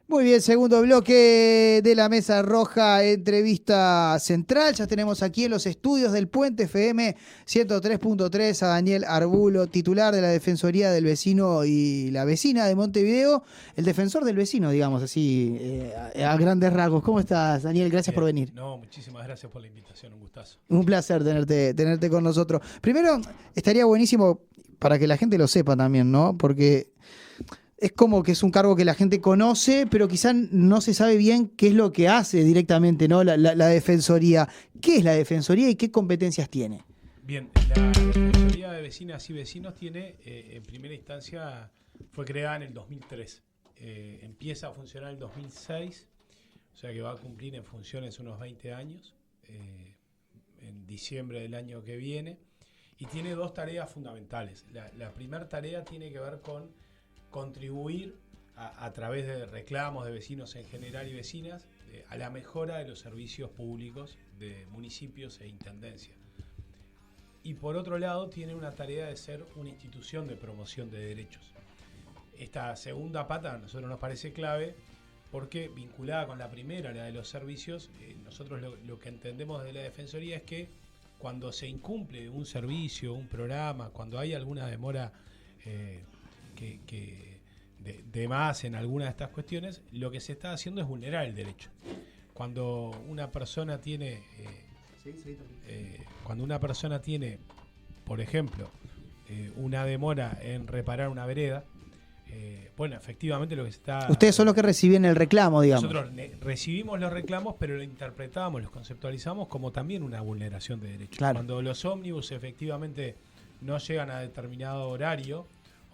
Muy bien, segundo bloque de la Mesa Roja, entrevista central. Ya tenemos aquí en los estudios del Puente FM 103.3 a Daniel Arbulo, titular de la Defensoría del Vecino y la Vecina de Montevideo, el defensor del vecino, digamos así, a grandes rasgos. ¿Cómo estás, Daniel? Gracias por Bien, venir. no, muchísimas gracias por la invitación, un gustazo. Un placer tenerte con nosotros. Primero, estaría buenísimo para que la gente lo sepa también, ¿no? Porque es como que es un cargo que la gente conoce, pero quizás no se sabe bien qué es lo que hace directamente, ¿no? La Defensoría. ¿Qué es la Defensoría y qué competencias tiene? Bien, la Defensoría de Vecinas y Vecinos tiene, en primera instancia, fue creada en el 2003. Empieza a funcionar en el 2006, o sea que va a cumplir en funciones unos 20 años, en diciembre del año que viene, y tiene dos tareas fundamentales. La primera tarea tiene que ver con contribuir a través de reclamos de vecinos en general y vecinas a la mejora de los servicios públicos de municipios e intendencias. Y por otro lado tiene una tarea de ser una institución de promoción de derechos. Esta segunda pata a nosotros nos parece clave porque vinculada con la primera, la de los servicios, nosotros lo que entendemos de la Defensoría es que cuando se incumple un servicio, un programa, cuando hay alguna demora de más en alguna de estas cuestiones, lo que se está haciendo es vulnerar el derecho. Cuando una persona tiene, por ejemplo, una demora en reparar una vereda, bueno, efectivamente lo que se está... Ustedes son los que reciben el reclamo, digamos. Nosotros recibimos los reclamos, pero lo interpretamos, los conceptualizamos como también una vulneración de derechos. Claro. Cuando los ómnibus efectivamente no llegan a determinado horario,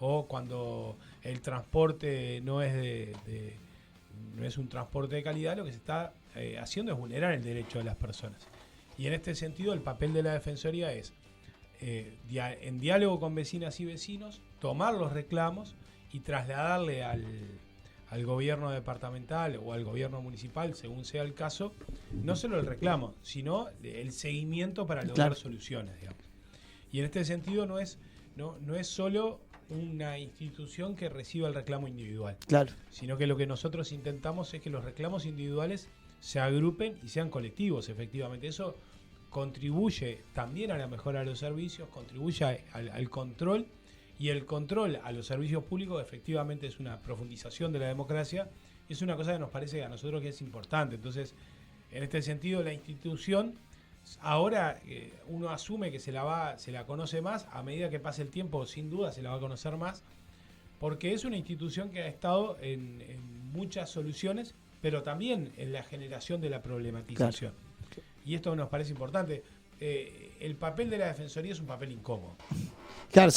o cuando el transporte no es no es un transporte de calidad, lo que se está haciendo es vulnerar el derecho de las personas. Y en este sentido el papel de la Defensoría es, en diálogo con vecinas y vecinos, tomar los reclamos y trasladarle al gobierno departamental o al gobierno municipal, según sea el caso, no solo el reclamo, sino el seguimiento para lograr soluciones, digamos. Y en este sentido no es solo una institución que reciba el reclamo individual, sino que lo que nosotros intentamos es que los reclamos individuales se agrupen y sean colectivos, efectivamente. Eso contribuye también a la mejora de los servicios, contribuye al control, y el control a los servicios públicos efectivamente es una profundización de la democracia, es una cosa que nos parece a nosotros que es importante. Entonces, en este sentido, la institución ahora uno asume que se la conoce más, a medida que pase el tiempo sin duda se la va a conocer más, porque es una institución que ha estado en muchas soluciones, pero también en la generación de la problematización. Y esto nos parece importante. El papel de la Defensoría es un papel incómodo. Claro,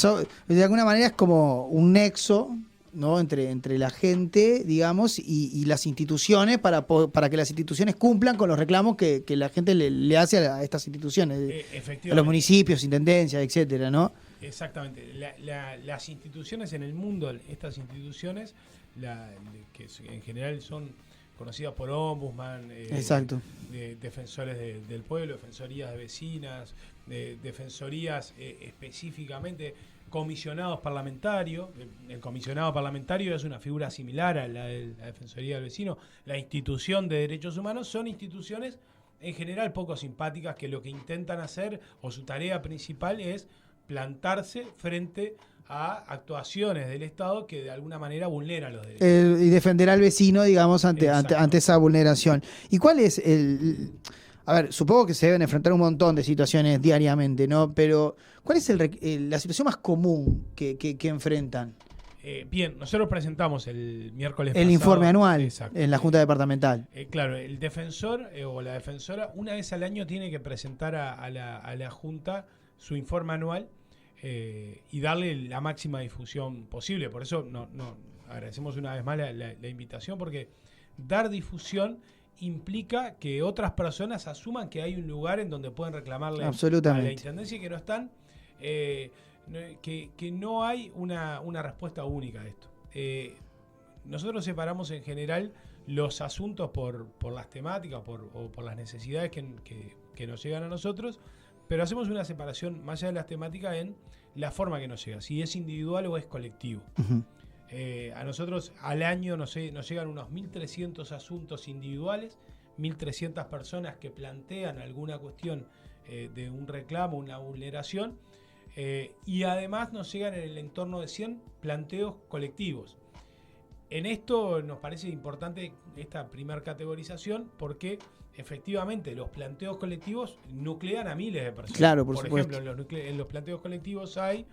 de alguna manera es como un nexo, ¿no? entre la gente, digamos, y las instituciones para que las instituciones cumplan con los reclamos que la gente le hace a estas instituciones, a los municipios, intendencias, etcétera, ¿no? Exactamente. Las instituciones en el mundo, estas instituciones, que en general son conocidas por ombudsman, defensores del pueblo, defensorías de vecinas, defensorías específicamente, comisionados parlamentarios. El comisionado parlamentario es una figura similar a la de la Defensoría del Vecino. La institución de derechos humanos son instituciones en general poco simpáticas que lo que intentan hacer, o su tarea principal, es plantarse frente a actuaciones del Estado que de alguna manera vulneran los derechos. Y defender al vecino, digamos, ante esa vulneración. ¿Y cuál es a ver, supongo que se deben enfrentar un montón de situaciones diariamente, ¿no? Pero, ¿cuál es la situación más común que enfrentan? Bien, nosotros presentamos el miércoles pasado el informe anual en la Junta Departamental. Claro, el defensor o la defensora una vez al año tiene que presentar a la Junta su informe anual y darle la máxima difusión posible. Por eso agradecemos una vez más la invitación, porque dar difusión implica que otras personas asuman que hay un lugar en donde pueden reclamarle a la Intendencia y que no están, que no hay una respuesta única a esto. Nosotros separamos en general los asuntos por las temáticas o por las necesidades que nos llegan a nosotros, pero hacemos una separación más allá de las temáticas en la forma que nos llega, si es individual o es colectivo. A nosotros al año nos llegan unos 1.300 asuntos individuales, 1.300 personas que plantean alguna cuestión de un reclamo, una vulneración, y además nos llegan en el entorno de 100 planteos colectivos. En esto nos parece importante esta primera categorización porque efectivamente los planteos colectivos nuclean a miles de personas. Claro, por supuesto. Ejemplo, en los planteos colectivos hay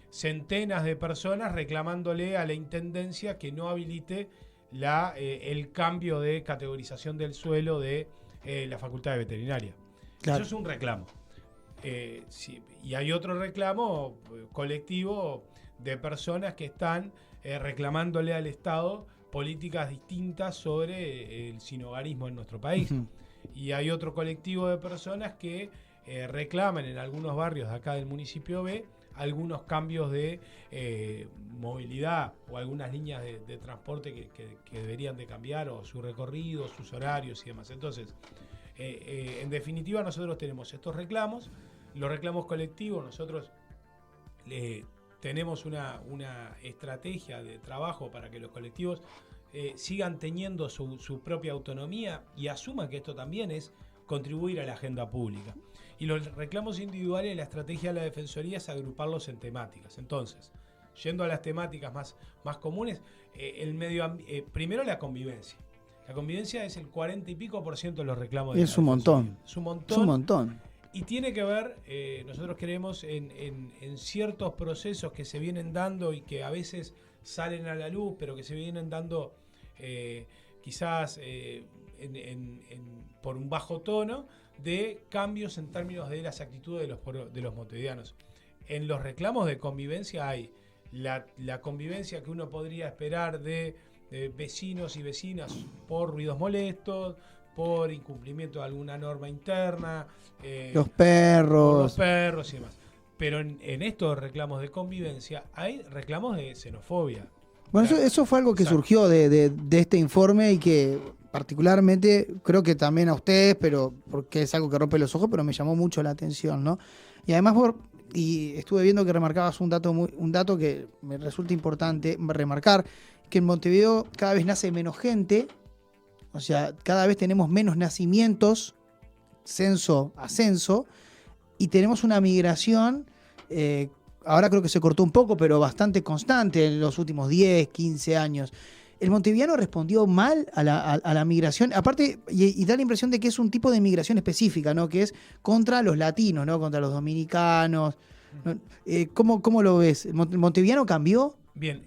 centenas de personas reclamándole a la Intendencia que no habilite el cambio de categorización del suelo de la Facultad de Veterinaria. Claro. Eso es un reclamo. Sí, y hay otro reclamo colectivo de personas que están reclamándole al Estado políticas distintas sobre el sinhogarismo en nuestro país. Uh-huh. Y hay otro colectivo de personas que reclaman en algunos barrios de acá del municipio B algunos cambios de movilidad o algunas líneas de transporte que deberían de cambiar, o su recorrido, sus horarios y demás. Entonces, en definitiva, nosotros tenemos estos reclamos. Los reclamos colectivos, nosotros tenemos una estrategia de trabajo para que los colectivos sigan teniendo su propia autonomía y asuman que esto también es contribuir a la agenda pública. Y los reclamos individuales, la estrategia de la Defensoría es agruparlos en temáticas. Entonces, yendo a las temáticas más comunes, primero la convivencia. La convivencia es el 40 y pico % de los reclamos de la Defensoría. Es un montón. Y tiene que ver, nosotros creemos en ciertos procesos que se vienen dando y que a veces salen a la luz, pero que se vienen dando quizás por un bajo tono, de cambios en términos de las actitudes de los montevideanos. En los reclamos de convivencia hay la convivencia que uno podría esperar de vecinos y vecinas por ruidos molestos, por incumplimiento de alguna norma interna, los perros y demás. Pero en estos reclamos de convivencia hay reclamos de xenofobia. Bueno, eso fue algo que surgió de este informe y que particularmente creo que también a ustedes, pero porque es algo que rompe los ojos, pero me llamó mucho la atención, ¿no? Y además y estuve viendo que remarcabas un dato que me resulta importante remarcar, que en Montevideo cada vez nace menos gente, o sea, cada vez tenemos menos nacimientos, censo a censo, y tenemos una migración, ahora creo que se cortó un poco, pero bastante constante en los últimos 10, 15 años. El montevideano respondió mal a la migración, aparte, y da la impresión de que es un tipo de migración específica, ¿no? Que es contra los latinos, ¿no? Contra los dominicanos. ¿Cómo lo ves? ¿El montevideano cambió? Bien,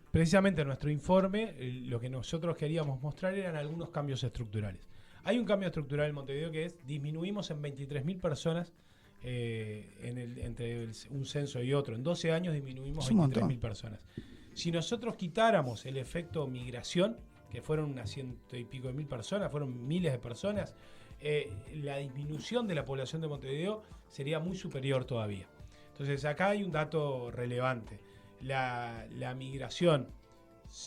precisamente en nuestro informe, lo que nosotros queríamos mostrar eran algunos cambios estructurales. Hay un cambio estructural en Montevideo que es, disminuimos en 23.000 personas entre un censo y otro. En 12 años disminuimos 23.000 personas. Si nosotros quitáramos el efecto migración, que fueron unas 100 y pico de mil personas, fueron miles de personas, la disminución de la población de Montevideo sería muy superior todavía. Entonces acá hay un dato relevante. La migración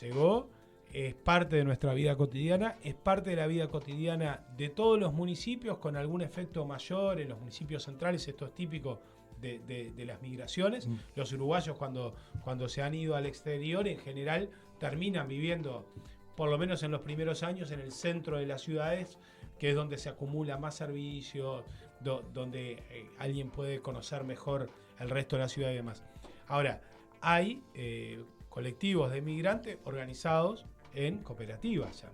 llegó, es parte de nuestra vida cotidiana, es parte de la vida cotidiana de todos los municipios, con algún efecto mayor en los municipios centrales. Esto es típico de las migraciones. Los uruguayos cuando se han ido al exterior en general terminan viviendo, por lo menos en los primeros años, en el centro de las ciudades, que es donde se acumula más servicios, donde alguien puede conocer mejor el resto de la ciudad y demás. Ahora, hay colectivos de migrantes organizados en cooperativas ya.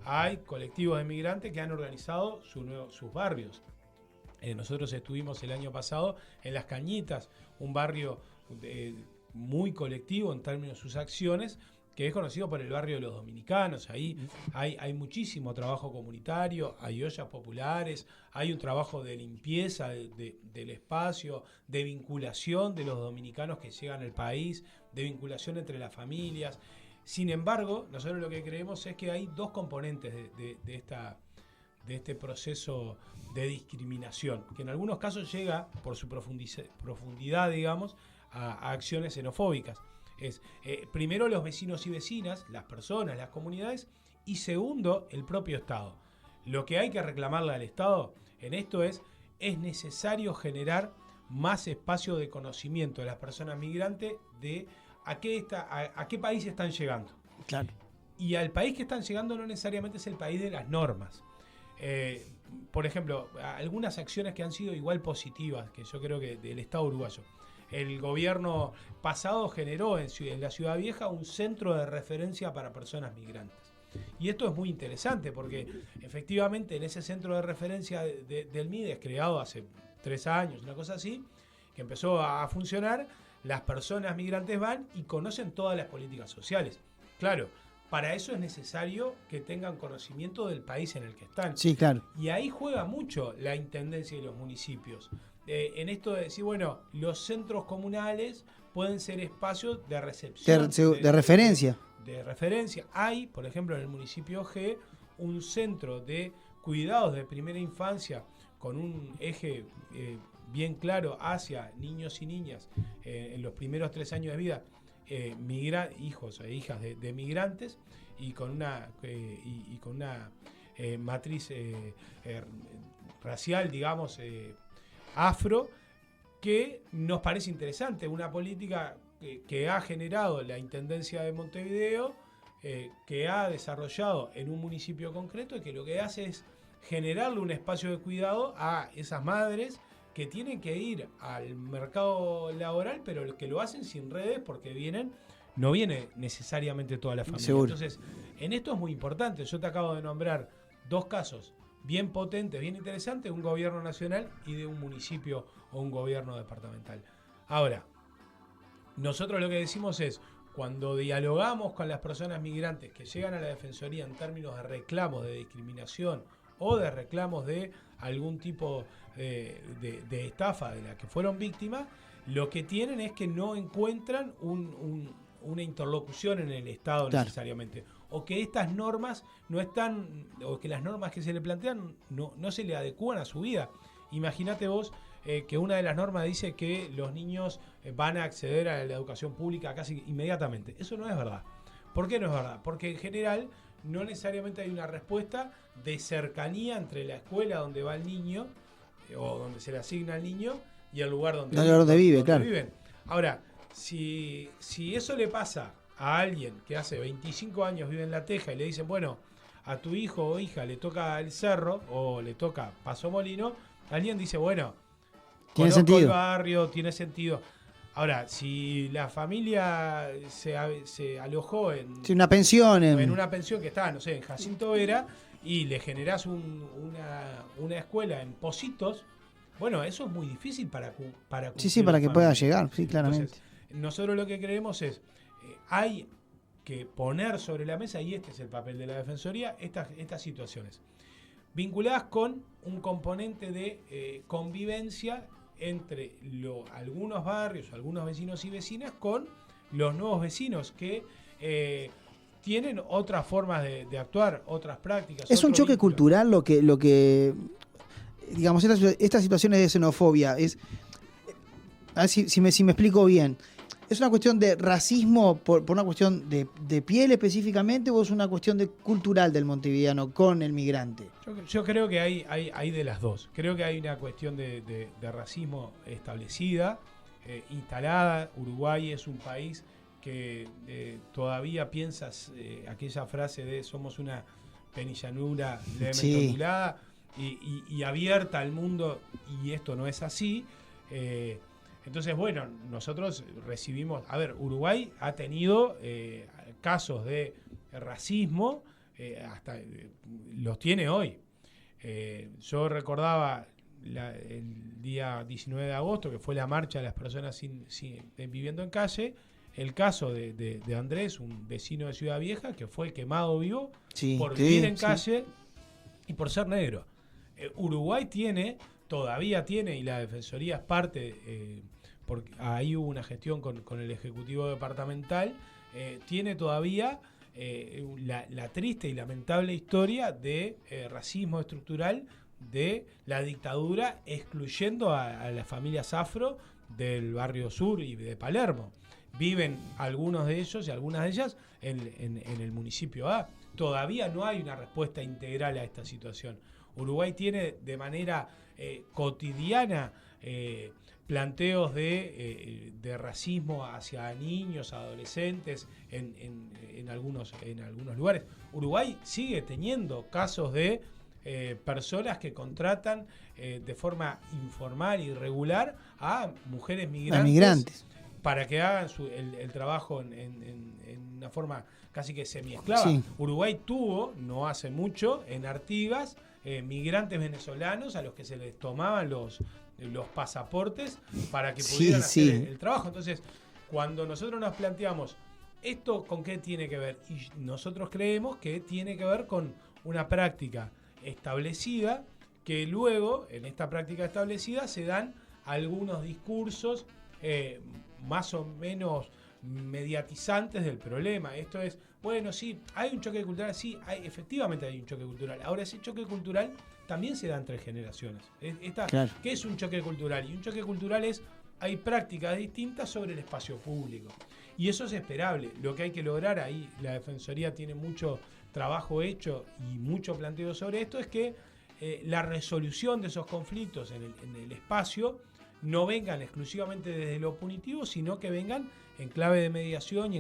Hay colectivos de migrantes que han organizado sus barrios. Nosotros estuvimos el año pasado en Las Cañitas, un barrio muy colectivo en términos de sus acciones, que es conocido por el barrio de los dominicanos. Ahí hay muchísimo trabajo comunitario, hay ollas populares, hay un trabajo de limpieza del espacio, de vinculación de los dominicanos que llegan al país, de vinculación entre las familias. Sin embargo, nosotros lo que creemos es que hay dos componentes de este proceso de discriminación, que en algunos casos llega por su profundidad, digamos, a acciones xenofóbicas. Primero los vecinos y vecinas, las personas, las comunidades, y segundo, el propio Estado. Lo que hay que reclamarle al Estado en esto es necesario generar más espacio de conocimiento de las personas migrantes de a qué país están llegando. Claro. Y al país que están llegando no necesariamente es el país de las normas. Por ejemplo, algunas acciones que han sido igual positivas, que yo creo que del Estado uruguayo. El gobierno pasado generó en la Ciudad Vieja un centro de referencia para personas migrantes. Y esto es muy interesante porque efectivamente en ese centro de referencia del MIDES, creado hace 3 años, una cosa así, que empezó a funcionar, las personas migrantes van y conocen todas las políticas sociales. Claro, para eso es necesario que tengan conocimiento del país en el que están. Sí, claro. Y ahí juega mucho la intendencia y los municipios. En esto de decir, bueno, los centros comunales pueden ser espacios de recepción. De referencia. De referencia. Hay, por ejemplo, en el municipio G, un centro de cuidados de primera infancia con un eje bien claro hacia niños y niñas en los primeros 3 años de vida, hijos e hijas de migrantes, y con una matriz racial, digamos, afro, que nos parece interesante, una política que ha generado la Intendencia de Montevideo, que ha desarrollado en un municipio concreto, y que lo que hace es generarle un espacio de cuidado a esas madres que tienen que ir al mercado laboral, pero que lo hacen sin redes porque no viene necesariamente toda la familia. Seguro. Entonces, en esto es muy importante. Yo te acabo de nombrar 2 casos bien potentes, bien interesantes, un gobierno nacional y de un municipio o un gobierno departamental. Ahora, nosotros lo que decimos es, cuando dialogamos con las personas migrantes que llegan a la Defensoría en términos de reclamos de discriminación o de reclamos de algún tipo de estafa de la que fueron víctimas, lo que tienen es que no encuentran una interlocución en el Estado, claro, necesariamente, o que estas normas no están, o que las normas que se le plantean no se le adecúan a su vida. Imagínate vos que una de las normas dice que los niños van a acceder a la educación pública casi inmediatamente. Eso no es verdad. ¿Por qué no es verdad? Porque en general no necesariamente hay una respuesta de cercanía entre la escuela donde va el niño o donde se le asigna al niño y el lugar donde vive, claro. Viven. Ahora, si eso le pasa a alguien que hace 25 años vive en La Teja y le dicen, bueno, a tu hijo o hija le toca El Cerro o le toca Paso Molino, alguien dice, bueno, tiene sentido. El barrio, tiene sentido. Ahora, si la familia se alojó en una pensión en una pensión que está, no sé, en Jacinto Vera, y le generás una escuela en Positos, bueno, eso es muy difícil para sí, para que pueda llegar, sí, claramente. Entonces, nosotros lo que creemos es, hay que poner sobre la mesa, y este es el papel de la Defensoría, estas situaciones, vinculadas con un componente de convivencia entre algunos barrios, algunos vecinos y vecinas, con los nuevos vecinos que tienen otras formas de actuar, otras prácticas. Es un choque cultural lo que digamos, estas situaciones de xenofobia, a ver si me explico bien. ¿Es una cuestión de racismo por una cuestión de piel específicamente, o es una cuestión cultural del montevideano con el migrante? Yo creo que hay de las dos. Creo que hay una cuestión de racismo establecida, instalada. Uruguay es un país que todavía piensas aquella frase de somos una penillanura levemente ondulada y abierta al mundo, y esto no es así. Entonces, bueno, nosotros recibimos... A ver, Uruguay ha tenido casos de racismo, hasta los tiene hoy. Yo recordaba el día 19 de agosto, que fue la marcha de las personas viviendo en calle, el caso de Andrés, un vecino de Ciudad Vieja, que fue quemado vivo por vivir en calle y por ser negro. Uruguay todavía tiene, y la Defensoría es parte... porque ahí hubo una gestión con el Ejecutivo Departamental, tiene todavía la triste y lamentable historia de racismo estructural de la dictadura, excluyendo a las familias afro del barrio sur y de Palermo. Viven algunos de ellos y algunas de ellas en el municipio A. Todavía no hay una respuesta integral a esta situación. Uruguay tiene de manera cotidiana planteos de racismo hacia niños, adolescentes en algunos lugares. Uruguay sigue teniendo casos de personas que contratan de forma informal y irregular a mujeres migrantes para que hagan el trabajo en una forma casi que semiesclava. Sí. Uruguay tuvo, no hace mucho, en Artigas, migrantes venezolanos a los que se les tomaban los pasaportes para que pudieran hacer el trabajo. Entonces, cuando nosotros nos planteamos ¿esto con qué tiene que ver? Y nosotros creemos que tiene que ver con una práctica establecida, que luego, en esta práctica establecida, se dan algunos discursos más o menos mediatizantes del problema. Esto es, bueno, sí, hay un choque cultural, sí, efectivamente hay un choque cultural. Ahora, ese choque cultural también se da entre generaciones. Claro. ¿Qué es un choque cultural? Y un choque cultural es, hay prácticas distintas sobre el espacio público. Y eso es esperable. Lo que hay que lograr, ahí la Defensoría tiene mucho trabajo hecho y mucho planteo sobre esto, es que la resolución de esos conflictos en el espacio no vengan exclusivamente desde lo punitivo, sino que vengan en clave de mediación y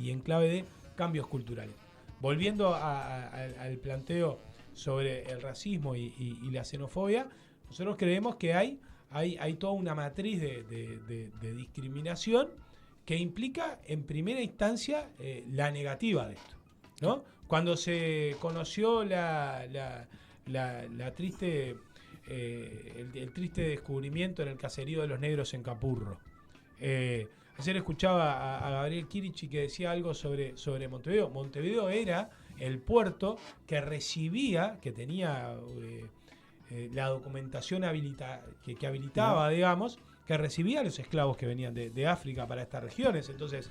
en clave de cambios culturales. Volviendo al planteo sobre el racismo y la xenofobia, nosotros creemos que hay toda una matriz de discriminación que implica en primera instancia la negativa de esto, ¿no? Cuando se conoció la triste el triste descubrimiento en el caserío de los negros en Capurro. Ayer escuchaba a Gabriel Kirichi que decía algo sobre Montevideo. Montevideo era el puerto que recibía, que tenía la documentación que habilitaba, digamos, que recibía a los esclavos que venían de África para estas regiones. Entonces,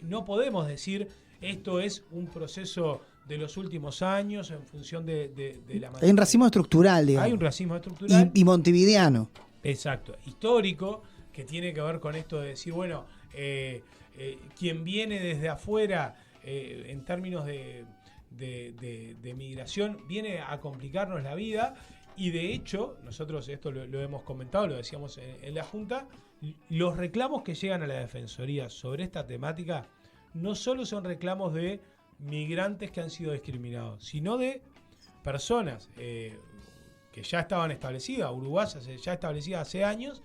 no podemos decir esto es un proceso de los últimos años en función de la... Hay un racismo estructural, digamos. Hay un racismo estructural. Y montevideano. Exacto. Histórico, que tiene que ver con esto de decir, bueno, quien viene desde afuera, en términos de migración, viene a complicarnos la vida. Y de hecho, nosotros esto lo hemos comentado, lo decíamos en la Junta, los reclamos que llegan a la Defensoría sobre esta temática no solo son reclamos de migrantes que han sido discriminados, sino de personas que ya estaban establecidas, uruguayas ya establecidas hace años,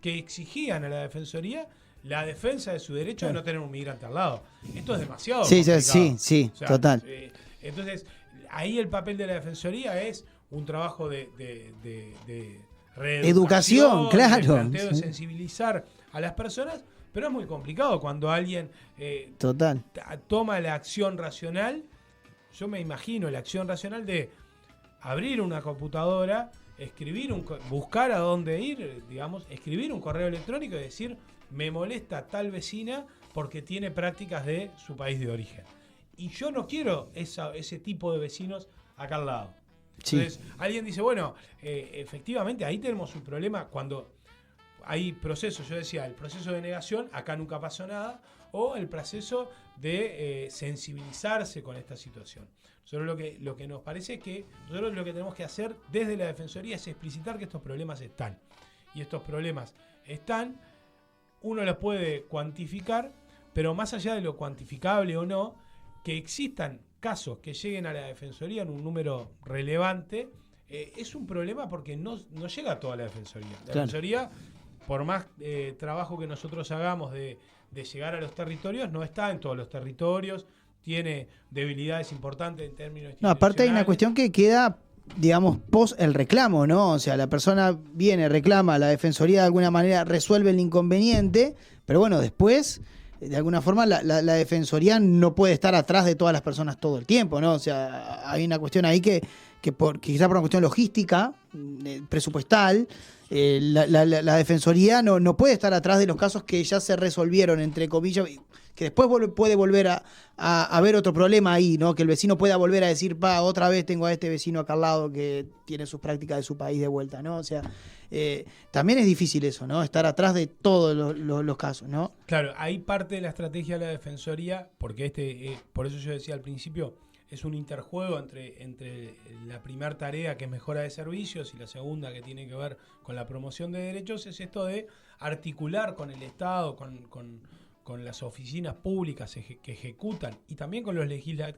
que exigían a la Defensoría la defensa de su derecho de no tener un migrante al lado. Esto es demasiado complicado. Sí, o sea, total. Entonces, ahí el papel de la Defensoría es un trabajo de reeducación, claro. De sensibilizar a las personas, pero es muy complicado cuando alguien toma la acción racional. Yo me imagino la acción racional de abrir una computadora, buscar a dónde ir, digamos, escribir un correo electrónico y decir, me molesta tal vecina porque tiene prácticas de su país de origen. Y yo no quiero ese tipo de vecinos acá al lado. Entonces, alguien dice, bueno, efectivamente, ahí tenemos un problema cuando hay procesos, yo decía, el proceso de negación, acá nunca pasó nada, o el proceso de sensibilizarse con esta situación. Nosotros lo que nos parece es que nosotros lo que tenemos que hacer desde la Defensoría es explicitar que estos problemas están. Y estos problemas están, uno los puede cuantificar, pero más allá de lo cuantificable o no, que existan casos que lleguen a la Defensoría en un número relevante, es un problema porque no llega a toda la Defensoría. La Defensoría, por más trabajo que nosotros hagamos de llegar a los territorios, no está en todos los territorios, tiene debilidades importantes en términos institucionales. No, aparte hay una cuestión que queda, digamos, post el reclamo, ¿no? O sea, la persona viene, reclama, la Defensoría de alguna manera resuelve el inconveniente, pero bueno, después, de alguna forma, la Defensoría no puede estar atrás de todas las personas todo el tiempo, ¿no? O sea, hay una cuestión ahí que quizá por una cuestión logística, presupuestal, la Defensoría no puede estar atrás de los casos que ya se resolvieron, entre comillas, que después puede volver a haber otro problema ahí, ¿no? Que el vecino pueda volver a decir, otra vez tengo a este vecino acá al lado que tiene sus prácticas de su país de vuelta, ¿no? O sea, también es difícil eso, ¿no? Estar atrás de todos los casos, ¿no? Claro, hay parte de la estrategia de la Defensoría, porque por eso yo decía al principio, es un interjuego entre la primera tarea, que es mejora de servicios, y la segunda, que tiene que ver con la promoción de derechos, es esto de articular con el Estado, con las oficinas públicas que ejecutan, y también con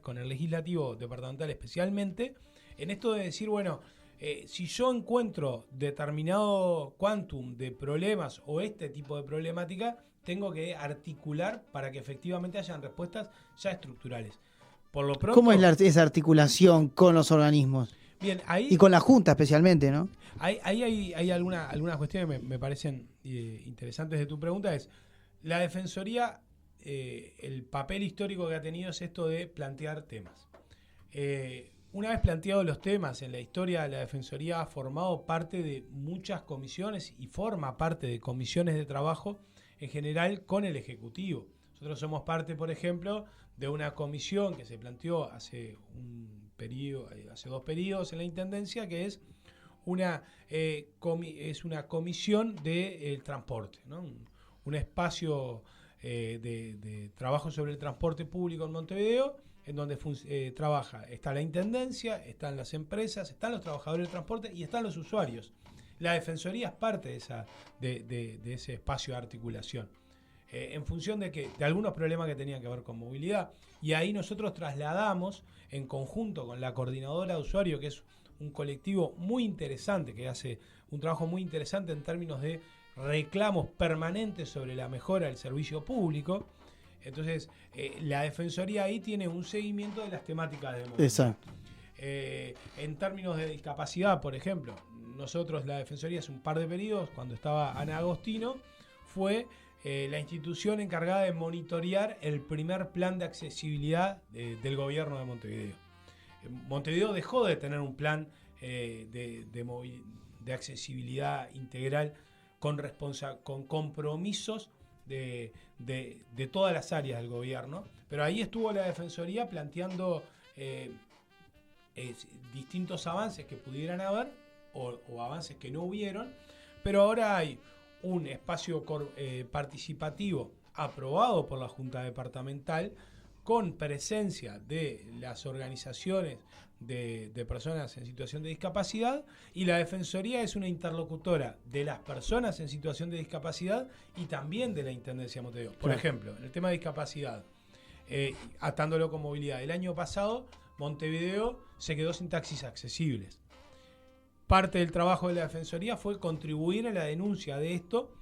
con el legislativo departamental especialmente, en esto de decir, bueno, si yo encuentro determinado quantum de problemas o este tipo de problemática, tengo que articular para que efectivamente hayan respuestas ya estructurales. Por lo pronto, ¿cómo es esa articulación con los organismos? Bien, ahí, y con la Junta especialmente, ¿no? Hay algunas cuestiones que me parecen interesantes de tu pregunta. Es la Defensoría, el papel histórico que ha tenido es esto de plantear temas. Una vez planteados los temas, en la historia la Defensoría ha formado parte de muchas comisiones y forma parte de comisiones de trabajo en general con el Ejecutivo. Nosotros somos parte, por ejemplo, de una comisión que se planteó hace 2 periodos en la Intendencia, que es una comisión del transporte, ¿no? Un espacio de trabajo sobre el transporte público en Montevideo, en donde está la Intendencia, están las empresas, están los trabajadores del transporte y están los usuarios. La Defensoría es parte de ese espacio de articulación, en función de algunos problemas que tenían que ver con movilidad. Y ahí nosotros trasladamos, en conjunto con la Coordinadora de Usuarios, que es un colectivo muy interesante, que hace un trabajo muy interesante en términos de reclamos permanentes sobre la mejora del servicio público. Entonces, la Defensoría ahí tiene un seguimiento de las temáticas de movilidad. Exacto. En términos de discapacidad, por ejemplo, nosotros, la Defensoría, hace un par de periodos, cuando estaba Ana Agostino, fue la institución encargada de monitorear el primer plan de accesibilidad del gobierno de Montevideo. Montevideo dejó de tener un plan de accesibilidad integral con compromisos de todas las áreas del gobierno, pero ahí estuvo la Defensoría planteando distintos avances que pudieran haber o avances que no hubieron, pero ahora hay un espacio participativo aprobado por la Junta Departamental con presencia de las organizaciones de personas en situación de discapacidad, y la Defensoría es una interlocutora de las personas en situación de discapacidad y también de la Intendencia de Montevideo. Por ejemplo, en el tema de discapacidad, atándolo con movilidad, el año pasado Montevideo se quedó sin taxis accesibles. Parte del trabajo de la Defensoría fue contribuir en la denuncia de esto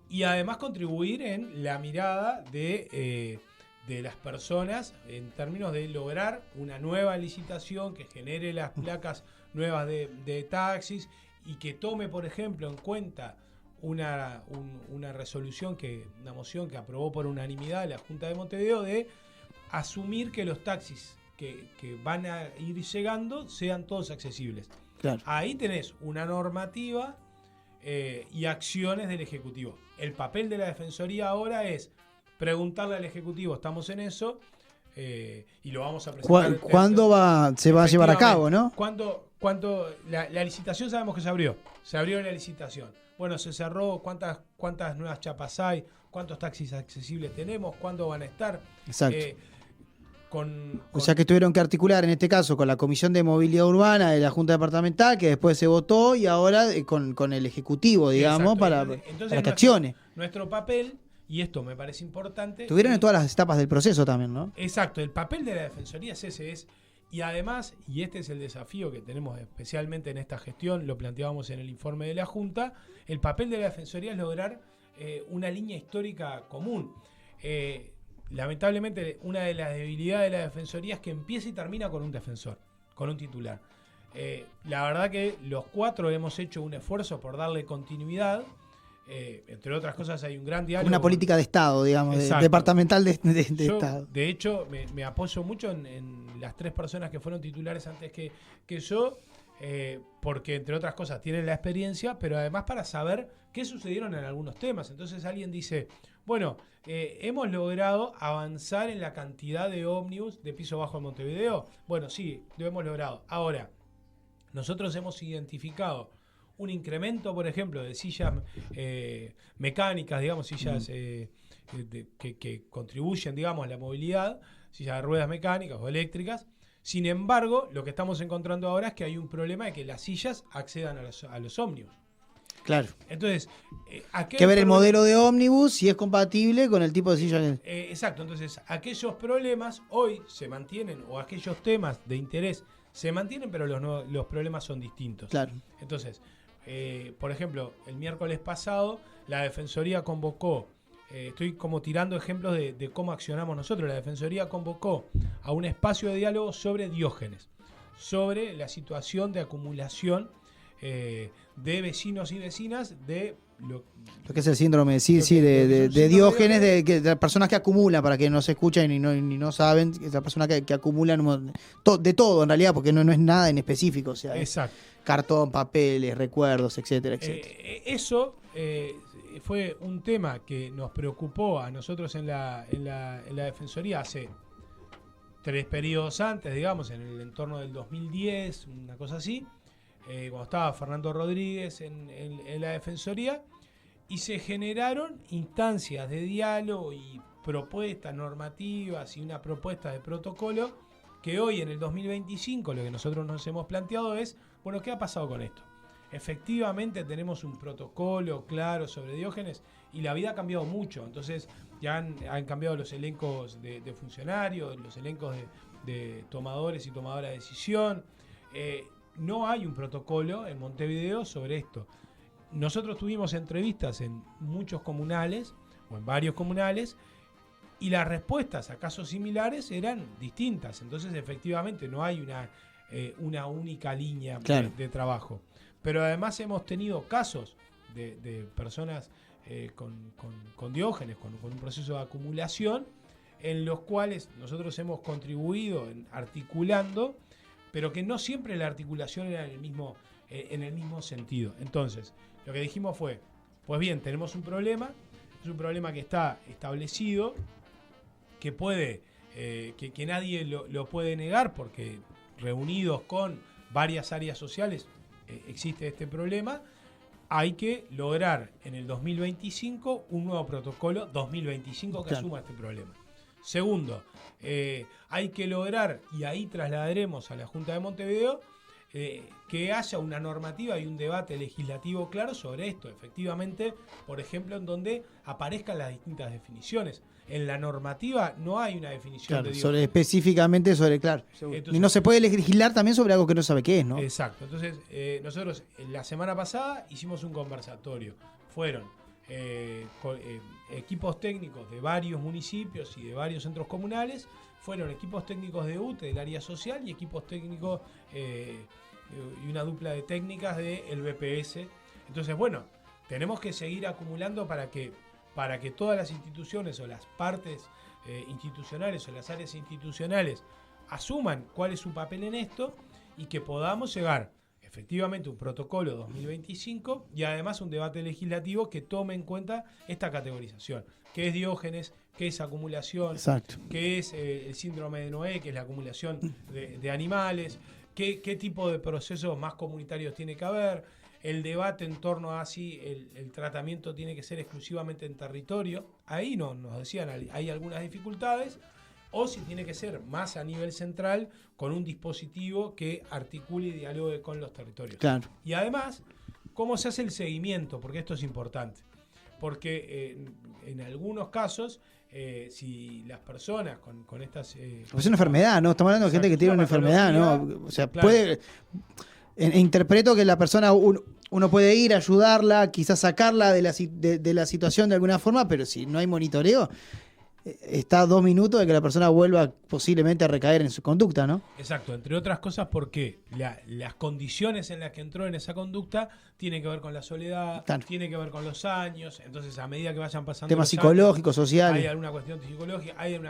y además contribuir en la mirada de las personas en términos de lograr una nueva licitación que genere las placas nuevas de taxis y que tome, por ejemplo, en cuenta una resolución, una moción que aprobó por unanimidad la Junta de Montevideo, de asumir que los taxis que van a ir llegando sean todos accesibles. Claro. Ahí tenés una normativa y acciones del Ejecutivo. El papel de la Defensoría ahora es preguntarle al Ejecutivo, estamos en eso, y lo vamos a presentar. ¿Cuándo se va a llevar a cabo, no? Cuando la licitación sabemos que se abrió la licitación. Bueno, se cerró, cuántas nuevas chapas hay, cuántos taxis accesibles tenemos, cuándo van a estar. Exacto. O sea que tuvieron que articular en este caso con la Comisión de Movilidad Urbana de la Junta Departamental, que después se votó, y ahora con el Ejecutivo, digamos, para que accione. Nuestro papel, y esto me parece importante... Tuvieron en todas las etapas del proceso también, ¿no? Exacto, el papel de la Defensoría es ese, y además, y este es el desafío que tenemos especialmente en esta gestión, lo planteábamos en el informe de la Junta, el papel de la Defensoría es lograr una línea histórica común. Lamentablemente, una de las debilidades de la Defensoría es que empieza y termina con un defensor, con un titular. La verdad que los 4 hemos hecho un esfuerzo por darle continuidad. Entre otras cosas, hay un gran diálogo. Una política de Estado, digamos, departamental de Estado. De hecho, me apoyo mucho en las 3 personas que fueron titulares antes que yo, porque entre otras cosas tienen la experiencia, pero además para saber qué sucedieron en algunos temas. Entonces alguien dice, bueno, hemos logrado avanzar en la cantidad de ómnibus de piso bajo en Montevideo. Bueno, sí, lo hemos logrado. Ahora, nosotros hemos identificado un incremento, por ejemplo, de sillas mecánicas, digamos, sillas que contribuyen, digamos, a la movilidad, sillas de ruedas mecánicas o eléctricas. Sin embargo, lo que estamos encontrando ahora es que hay un problema de que las sillas accedan a los ómnibus. Claro. Entonces, hay que ver el modelo de ómnibus si es compatible con el tipo de silla. Exacto, entonces aquellos problemas hoy se mantienen, o aquellos temas de interés se mantienen, pero los problemas son distintos. Claro. Entonces, por ejemplo, el miércoles pasado la Defensoría convocó, estoy como tirando ejemplos de cómo accionamos nosotros, la Defensoría convocó a un espacio de diálogo sobre Diógenes, sobre la situación de acumulación de vecinos y vecinas de lo que es el síndrome de Diógenes, de personas que acumulan, para que no se escuchan y no saben, es la persona que acumulan de todo en realidad, porque no es nada en específico, o sea, exacto. Cartón, papeles, recuerdos, etcétera, etcétera. Eso fue un tema que nos preocupó a nosotros en la Defensoría hace 3 periodos antes, digamos, en el entorno del 2010, una cosa así, cuando estaba Fernando Rodríguez en la Defensoría, y se generaron instancias de diálogo y propuestas normativas y una propuesta de protocolo que hoy en el 2025 lo que nosotros nos hemos planteado es, bueno, ¿qué ha pasado con esto? Efectivamente tenemos un protocolo claro sobre Diógenes y la vida ha cambiado mucho, entonces ya han cambiado los elencos de funcionarios, los elencos de tomadores y tomadoras de decisión. No hay un protocolo en Montevideo sobre esto. Nosotros tuvimos entrevistas en muchos comunales, o en varios comunales, y las respuestas a casos similares eran distintas. Entonces, efectivamente, no hay una única línea de trabajo. Pero además hemos tenido casos de personas con Diógenes, con un proceso de acumulación, en los cuales nosotros hemos contribuido articulando, pero que no siempre la articulación era en el mismo sentido. Entonces, lo que dijimos fue, pues bien, tenemos un problema, es un problema que está establecido, que puede, que nadie lo puede negar, porque reunidos con varias áreas sociales existe este problema. Hay que lograr en el 2025 un nuevo protocolo 2025 que asuma este problema. Segundo, hay que lograr, y ahí trasladaremos a la Junta de Montevideo, que haya una normativa y un debate legislativo claro sobre esto. Efectivamente, por ejemplo, en donde aparezcan las distintas definiciones. En la normativa no hay una definición de Diógenes. Específicamente sobre, claro. Entonces, y no se puede legislar también sobre algo que no sabe qué es, ¿no? Exacto. Entonces, nosotros la semana pasada hicimos un conversatorio. Fueron equipos técnicos de varios municipios y de varios centros comunales, fueron equipos técnicos de UTE, del área social, y equipos técnicos y una dupla de técnicas del BPS. Entonces, bueno, tenemos que seguir acumulando para que todas las instituciones o las partes institucionales o las áreas institucionales asuman cuál es su papel en esto y que podamos llegar efectivamente un protocolo 2025 y además un debate legislativo que tome en cuenta esta categorización. ¿Qué es Diógenes? ¿Qué es acumulación? Exacto. ¿Qué es el síndrome de Noé? ¿Qué es la acumulación de animales? ¿Qué tipo de procesos más comunitarios tiene que haber? El debate en torno a si el tratamiento tiene que ser exclusivamente en territorio. Ahí nos decían, hay algunas dificultades. O si tiene que ser más a nivel central, con un dispositivo que articule y dialogue con los territorios. Claro. Y además, ¿cómo se hace el seguimiento? Porque esto es importante. Porque en algunos casos, si las personas con estas... es una enfermedad, ¿no? Estamos hablando de gente que tiene una enfermedad, ¿no? O sea, claro. Puede... interpreto que la persona... Uno puede ir a ayudarla, quizás sacarla de la situación de alguna forma, pero si no hay monitoreo... está a 2 minutos de que la persona vuelva posiblemente a recaer en su conducta, ¿no? Exacto, entre otras cosas porque las condiciones en las que entró en esa conducta tienen que ver con la soledad, tiene que ver con los años, entonces a medida que vayan pasando temas psicológicos, sociales. Hay alguna cuestión psicológica, hay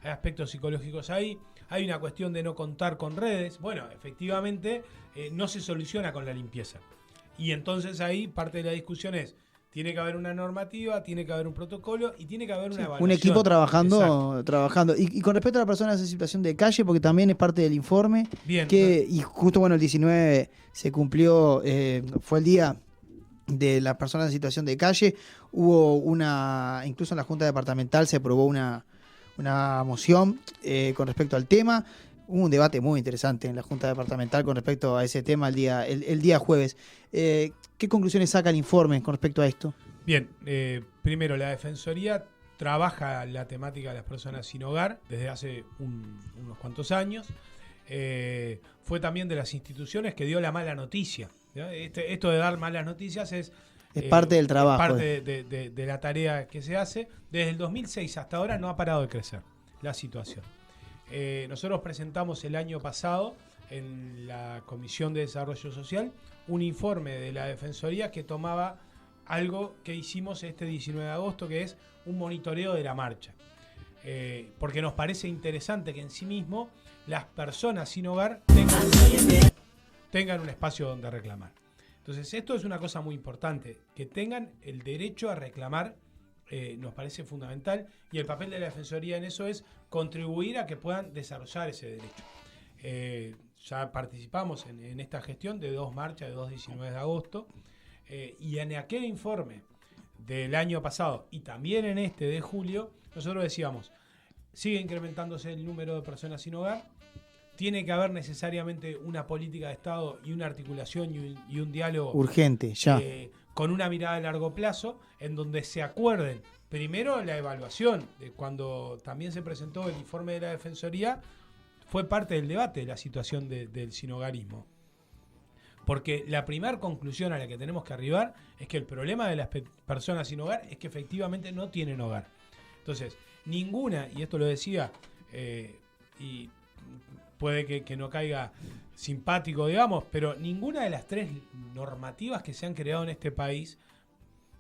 aspectos psicológicos ahí, hay una cuestión de no contar con redes. Bueno, efectivamente no se soluciona con la limpieza. Y entonces ahí parte de la discusión es: tiene que haber una normativa, tiene que haber un protocolo y tiene que haber una evaluación. Un equipo trabajando. Y con respecto a las personas en situación de calle, porque también es parte del informe. Bien. Y justo, el 19 se cumplió, fue el día de las personas en situación de calle. Hubo incluso en la Junta Departamental se aprobó una moción con respecto al tema. hubo un debate muy interesante en la Junta Departamental con respecto a ese tema el día jueves. ¿Qué conclusiones saca el informe con respecto a esto? Bien, primero la Defensoría trabaja la temática de las personas sin hogar desde hace unos cuantos años. Fue también de las instituciones que dio la mala noticia. Esto de dar malas noticias es parte del trabajo. Es parte de la tarea que se hace. Desde el 2006 hasta ahora no ha parado de crecer la situación. Nosotros presentamos el año pasado en la Comisión de Desarrollo Social un informe de la Defensoría que tomaba algo que hicimos este 19 de agosto, que es un monitoreo de la marcha. Porque nos parece interesante que en sí mismo las personas sin hogar tengan un espacio donde reclamar. Entonces, esto es una cosa muy importante, que tengan el derecho a reclamar, nos parece fundamental, y el papel de la Defensoría en eso es contribuir a que puedan desarrollar ese derecho. Ya participamos en esta gestión de 2 marchas, de 2 19 de agosto, y en aquel informe del año pasado y también en este de julio, nosotros decíamos, sigue incrementándose el número de personas sin hogar, tiene que haber necesariamente una política de Estado y una articulación y un diálogo urgente, ya. Con una mirada a largo plazo, en donde se acuerden primero la evaluación. Cuando también se presentó el informe de la Defensoría, fue parte del debate de la situación del sinhogarismo. Porque la primera conclusión a la que tenemos que arribar es que el problema de las personas sin hogar es que efectivamente no tienen hogar. Entonces, ninguna, y esto lo decía, y puede que no caiga simpático, digamos, pero ninguna de las 3 normativas que se han creado en este país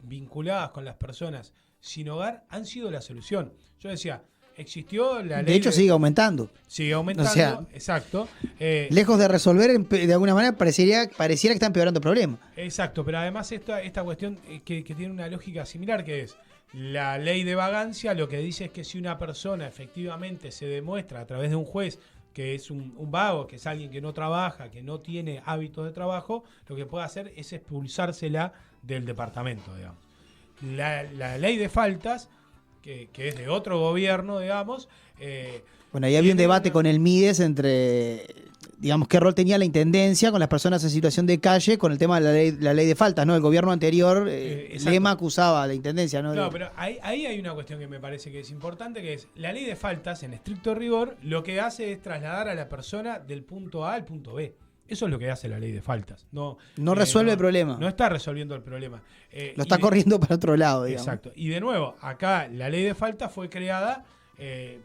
vinculadas con las personas sin hogar han sido la solución. Yo decía, existió la ley... De hecho, sigue aumentando. Sigue aumentando, o sea, exacto. Lejos de resolver, de alguna manera, pareciera que está empeorando el problema. Exacto, pero además esta cuestión que tiene una lógica similar, que es la ley de vagancia, lo que dice es que si una persona efectivamente se demuestra a través de un juez que es un vago, que es alguien que no trabaja, que no tiene hábitos de trabajo, lo que puede hacer es expulsársela del departamento, digamos. La ley de faltas, que es de otro gobierno, digamos... bueno, ahí había un debate con el Mides entre, digamos, qué rol tenía la Intendencia con las personas en situación de calle con el tema de la ley de faltas, ¿no? El gobierno anterior, Lema acusaba a la Intendencia, ¿no? No, pero ahí hay una cuestión que me parece que es importante, que es la ley de faltas, en estricto rigor, lo que hace es trasladar a la persona del punto A al punto B. Eso es lo que hace la ley de faltas. No resuelve el problema. No está resolviendo el problema. Lo está corriendo para otro lado, digamos. Exacto. Y de nuevo, acá la ley de faltas fue creada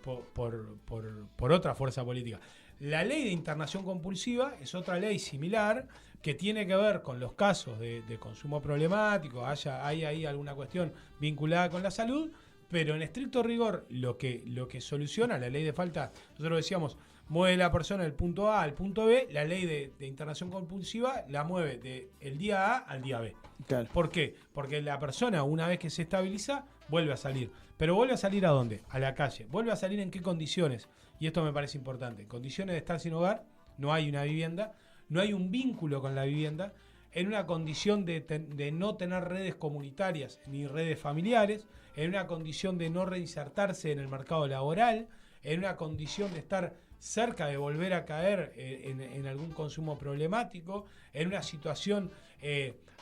por otra fuerza política. La ley de internación compulsiva es otra ley similar que tiene que ver con los casos de consumo problemático, hay ahí alguna cuestión vinculada con la salud, pero en estricto rigor lo que soluciona la ley de faltas, nosotros decíamos, mueve la persona del punto A al punto B, la ley de internación compulsiva la mueve del día A al día B. Claro. ¿Por qué? Porque la persona, una vez que se estabiliza, vuelve a salir. ¿Pero vuelve a salir a dónde? A la calle. ¿Vuelve a salir en qué condiciones? Y esto me parece importante. En condiciones de estar sin hogar, no hay una vivienda, no hay un vínculo con la vivienda, en una condición de no tener redes comunitarias ni redes familiares, en una condición de no reinsertarse en el mercado laboral, en una condición de estar cerca de volver a caer en algún consumo problemático, en una situación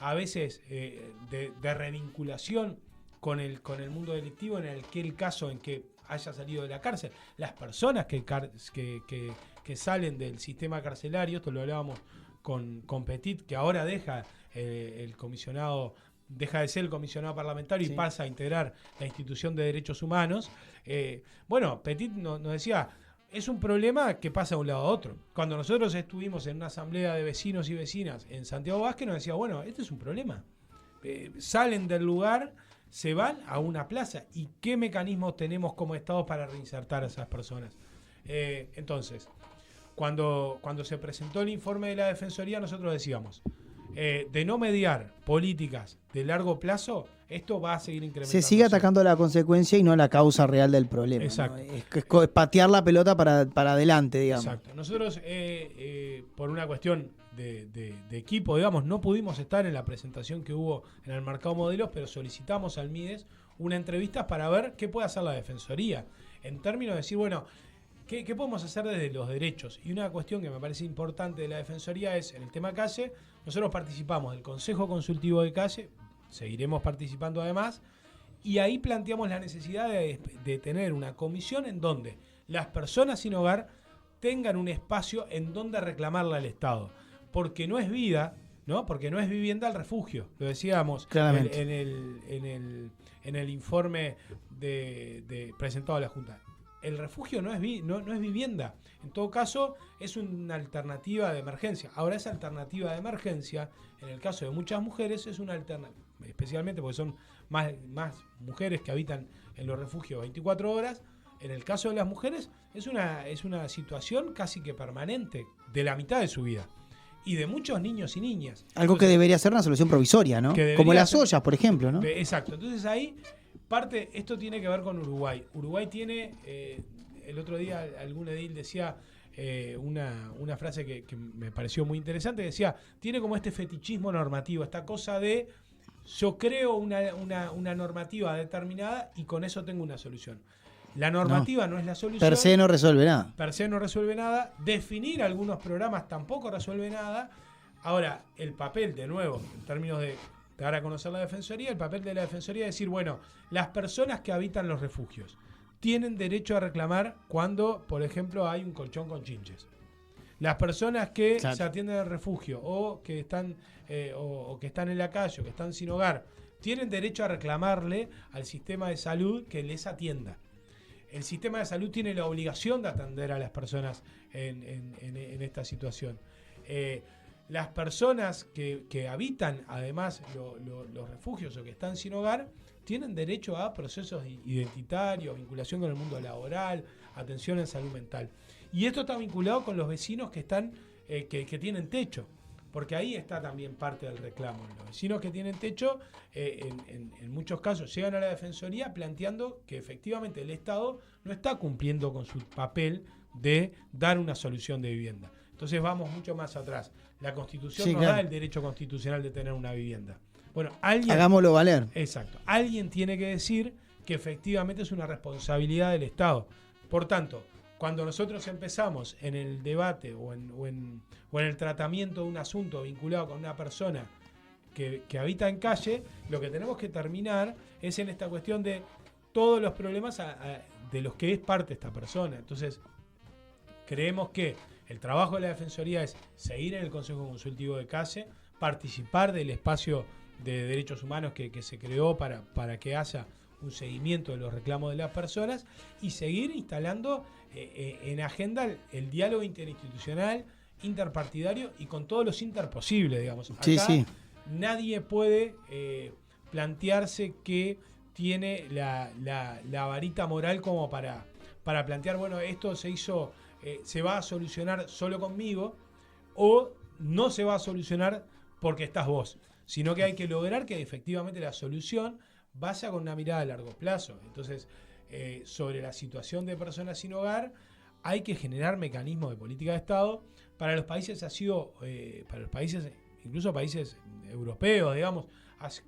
a veces de revinculación con el mundo delictivo, en el caso en que haya salido de la cárcel. Las personas que salen del sistema carcelario, esto lo hablábamos con Petit, que ahora deja el comisionado, deja de ser el comisionado parlamentario, sí, y pasa a integrar la institución de derechos humanos. Bueno, Petit nos decía, es un problema que pasa de un lado a otro. Cuando nosotros estuvimos en una asamblea de vecinos y vecinas en Santiago Vázquez, nos decía, bueno, este es un problema. Salen del lugar, se van a una plaza. ¿Y qué mecanismos tenemos como Estado para reinsertar a esas personas? Entonces, cuando se presentó el informe de la Defensoría, nosotros decíamos, de no mediar políticas de largo plazo, esto va a seguir incrementando. Se sigue atacando la consecuencia y no la causa real del problema. Exacto. ¿No? Es patear la pelota para adelante, digamos. Exacto. Nosotros, por una cuestión de equipo, digamos, no pudimos estar en la presentación que hubo en el Mercado Modelos, pero solicitamos al Mides una entrevista para ver qué puede hacer la Defensoría. En términos de decir, bueno, ¿qué podemos hacer desde los derechos? Y una cuestión que me parece importante de la Defensoría es, en el tema calle, nosotros participamos del Consejo Consultivo de Calle, seguiremos participando además, y ahí planteamos la necesidad de tener una comisión en donde las personas sin hogar tengan un espacio en donde reclamarle al Estado. Porque no es vida, ¿no? Porque no es vivienda el refugio. Lo decíamos en el informe presentado a la Junta. El refugio no es vivienda. En todo caso, es una alternativa de emergencia. Ahora, esa alternativa de emergencia, en el caso de muchas mujeres, es una alternativa, especialmente porque son más mujeres que habitan en los refugios 24 horas. En el caso de las mujeres, es una situación casi que permanente, de la mitad de su vida. Y de muchos niños y niñas. Algo entonces, que debería ser una solución provisoria, ¿no? Como las ollas, por ejemplo, ¿no? Exacto. Entonces ahí, esto tiene que ver con Uruguay. Uruguay tiene, el otro día algún edil decía una frase que me pareció muy interesante, decía, tiene como este fetichismo normativo, esta cosa de yo creo una normativa determinada y con eso tengo una solución. La normativa no es la solución. Per se no resuelve nada. Per se no resuelve nada. Definir algunos programas tampoco resuelve nada. Ahora, el papel, de nuevo, en términos de dar a conocer la Defensoría, el papel de la Defensoría es decir, bueno, las personas que habitan los refugios tienen derecho a reclamar cuando, por ejemplo, hay un colchón con chinches. Las personas que se atienden al refugio o que están en la calle o que están sin hogar, tienen derecho a reclamarle al sistema de salud que les atienda. El sistema de salud tiene la obligación de atender a las personas en esta situación. Las personas que habitan, además, los refugios o que están sin hogar, tienen derecho a procesos identitarios, vinculación con el mundo laboral, atención en salud mental. Y esto está vinculado con los vecinos que están que tienen techo, porque ahí está también parte del reclamo. Los vecinos que tienen techo, en muchos casos, llegan a la Defensoría planteando que efectivamente el Estado no está cumpliendo con su papel de dar una solución de vivienda. Entonces vamos mucho más atrás. La Constitución nos da el derecho constitucional de tener una vivienda. Bueno, hagámoslo valer. Exacto. Alguien tiene que decir que efectivamente es una responsabilidad del Estado. Por tanto, cuando nosotros empezamos en el debate o en el tratamiento de un asunto vinculado con una persona que habita en calle, lo que tenemos que terminar es en esta cuestión de todos los problemas de los que es parte esta persona. Entonces, creemos que el trabajo de la Defensoría es seguir en el Consejo Consultivo de Calle, participar del espacio de derechos humanos que se creó para que haya un seguimiento de los reclamos de las personas y seguir instalando en agenda el diálogo interinstitucional, interpartidario y con todos los interposibles, digamos. Acá nadie puede plantearse que tiene la varita moral como para plantear, bueno, esto se va a solucionar solo conmigo o no se va a solucionar porque estás vos, sino que hay que lograr que efectivamente la solución vaya con una mirada a largo plazo. Entonces, sobre la situación de personas sin hogar, hay que generar mecanismos de política de Estado. Para los países para los países, incluso países europeos, digamos,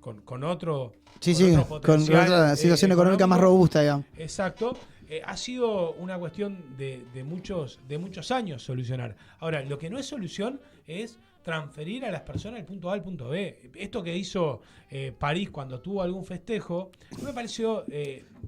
con otro potencial, con otra situación económica más robusta, digamos. Exacto. Ha sido una cuestión de muchos años solucionar. Ahora, lo que no es solución es transferir a las personas del punto A al punto B. Esto que hizo París cuando tuvo algún festejo, me pareció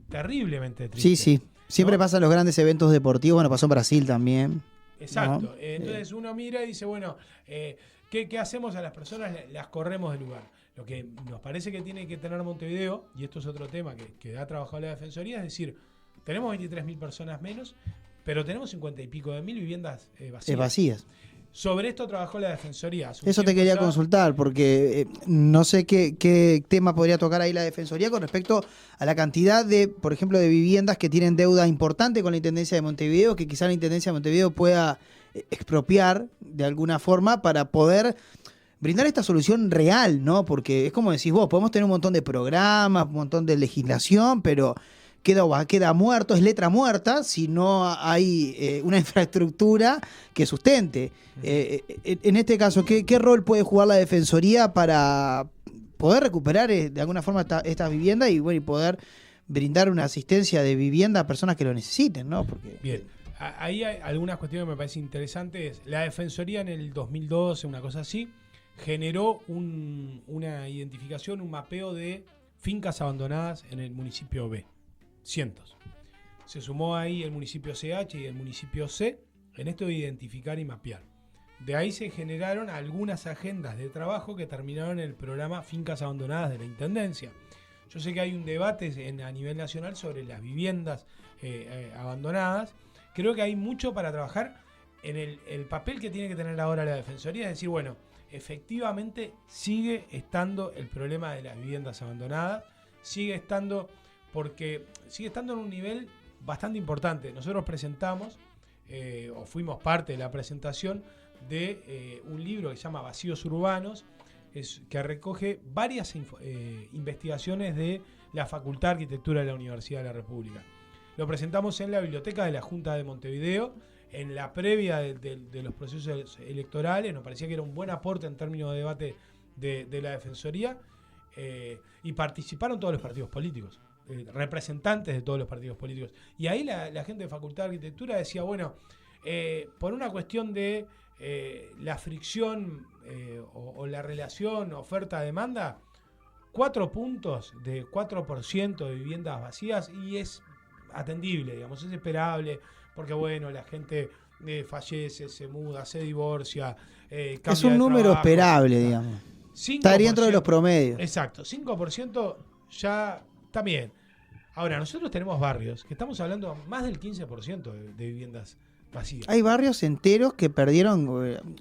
terriblemente triste. Sí. Siempre pasa en los grandes eventos deportivos. Bueno, pasó en Brasil también. Exacto. ¿No? Entonces uno mira y dice, bueno, ¿qué hacemos a las personas? Las corremos del lugar. Lo que nos parece que tiene que tener Montevideo, y esto es otro tema que ha trabajado la Defensoría, es decir, tenemos 23.000 personas menos, pero tenemos 50 y pico de mil viviendas vacías. Sobre esto trabajó la Defensoría. Eso te quería consultar, porque no sé qué tema podría tocar ahí la Defensoría con respecto a la cantidad de, por ejemplo, de viviendas que tienen deuda importante con la Intendencia de Montevideo, que quizá la Intendencia de Montevideo pueda expropiar de alguna forma para poder brindar esta solución real, ¿no? Porque es como decís vos, podemos tener un montón de programas, un montón de legislación, pero queda muerto, es letra muerta si no hay una infraestructura que sustente. En este caso, ¿qué rol puede jugar la Defensoría para poder recuperar de alguna forma estas viviendas y poder brindar una asistencia de vivienda a personas que lo necesiten, ¿no? Porque bien, ahí hay algunas cuestiones que me parecen interesantes. La Defensoría en el 2012, una cosa así, generó una identificación, un mapeo de fincas abandonadas en el municipio B. Cientos. Se sumó ahí el municipio CH y el municipio C en esto de identificar y mapear. De ahí se generaron algunas agendas de trabajo que terminaron en el programa Fincas Abandonadas de la Intendencia. Yo sé que hay un debate a nivel nacional sobre las viviendas abandonadas. Creo que hay mucho para trabajar en el papel que tiene que tener ahora la Defensoría, es decir, bueno, efectivamente sigue estando el problema de las viviendas abandonadas, sigue estando en un nivel bastante importante. Nosotros presentamos, o fuimos parte de la presentación de un libro que se llama Vacíos Urbanos, que recoge varias investigaciones de la Facultad de Arquitectura de la Universidad de la República. Lo presentamos en la biblioteca de la Junta de Montevideo, en la previa de los procesos electorales. Nos parecía que era un buen aporte en términos de debate de la Defensoría, y participaron todos los partidos políticos, representantes de todos los partidos políticos. Y ahí la gente de Facultad de Arquitectura decía, bueno, por una cuestión de la fricción o la relación oferta-demanda, 4 puntos de 4% de viviendas vacías, y es atendible, digamos, es esperable, porque bueno, la gente fallece, se muda, se divorcia, cambia es un de número trabajo, esperable, digamos. 5%, está dentro de los promedios. Exacto, 5% ya está bien. Ahora, nosotros tenemos barrios que estamos hablando más del 15% de viviendas vacías. Hay barrios enteros que perdieron,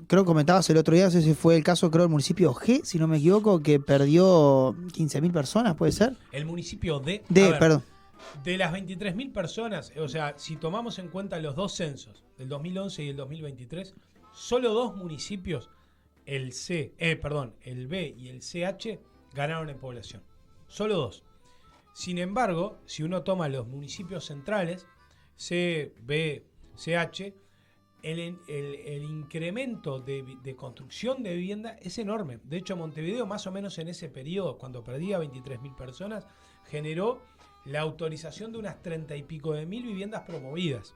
creo que comentabas el otro día, no sé si fue el caso, creo, del municipio G, si no me equivoco, que perdió 15.000 personas, ¿puede ser? El municipio D, perdón. De las 23.000 personas, o sea, si tomamos en cuenta los dos censos, del 2011 y el 2023, solo 2 municipios, el B y el CH, ganaron en población. Solo 2. Sin embargo, si uno toma los municipios centrales, C, B, CH, el incremento de construcción de vivienda es enorme. De hecho, Montevideo, más o menos en ese periodo, cuando perdía 23.000 personas, generó la autorización de unas 30 y pico de mil viviendas promovidas.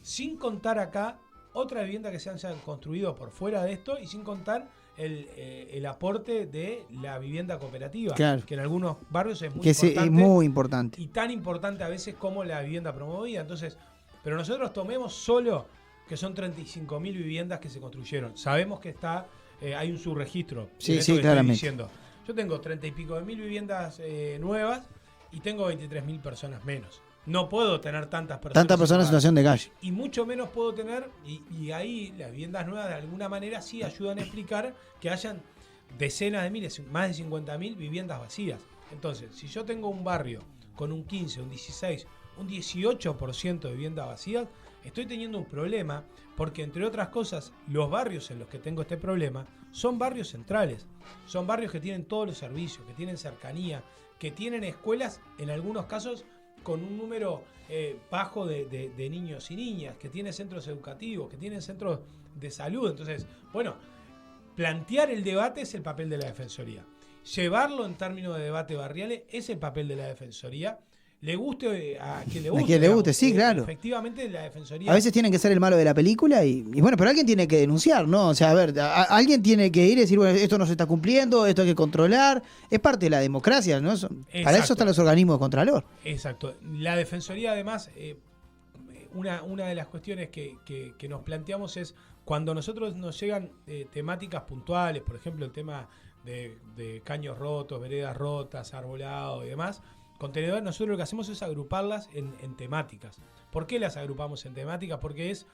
Sin contar acá otras viviendas que se han construido por fuera de esto, y sin contar el aporte de la vivienda cooperativa, claro, que en algunos barrios es muy importante. Y tan importante a veces como la vivienda promovida. Entonces, pero nosotros tomemos solo que son 35.000 viviendas que se construyeron. Sabemos que hay un subregistro. Sí, claramente. Diciendo. Yo tengo 30 y pico de mil viviendas nuevas y tengo 23.000 personas menos. No puedo tener tantas personas en situación de calle. Y mucho menos puedo tener, y ahí las viviendas nuevas de alguna manera sí ayudan a explicar que hayan decenas de miles, más de 50.000 viviendas vacías. Entonces, si yo tengo un barrio con un 15, un 16, un 18% de viviendas vacías, estoy teniendo un problema, porque entre otras cosas, los barrios en los que tengo este problema son barrios centrales, son barrios que tienen todos los servicios, que tienen cercanía, que tienen escuelas, en algunos casos, con un número bajo de niños y niñas, que tienen centros educativos, que tienen centros de salud. Entonces, bueno, plantear el debate es el papel de la Defensoría. Llevarlo en términos de debate barriales es el papel de la Defensoría. Le guste a quien le guste. A quien le guste, sí, claro. Efectivamente, la Defensoría... A veces tienen que ser el malo de la película y bueno, pero alguien tiene que denunciar, ¿no? O sea, a ver, alguien tiene que ir y decir, bueno, esto no se está cumpliendo, esto hay que controlar. Es parte de la democracia, ¿no? Para eso están los organismos de contralor. Exacto. La Defensoría, además, una de las cuestiones que nos planteamos es, cuando nosotros nos llegan temáticas puntuales, por ejemplo, el tema de caños rotos, veredas rotas, arbolado y demás, contenedores, nosotros lo que hacemos es agruparlas en temáticas. ¿Por qué las agrupamos en temáticas? Porque es,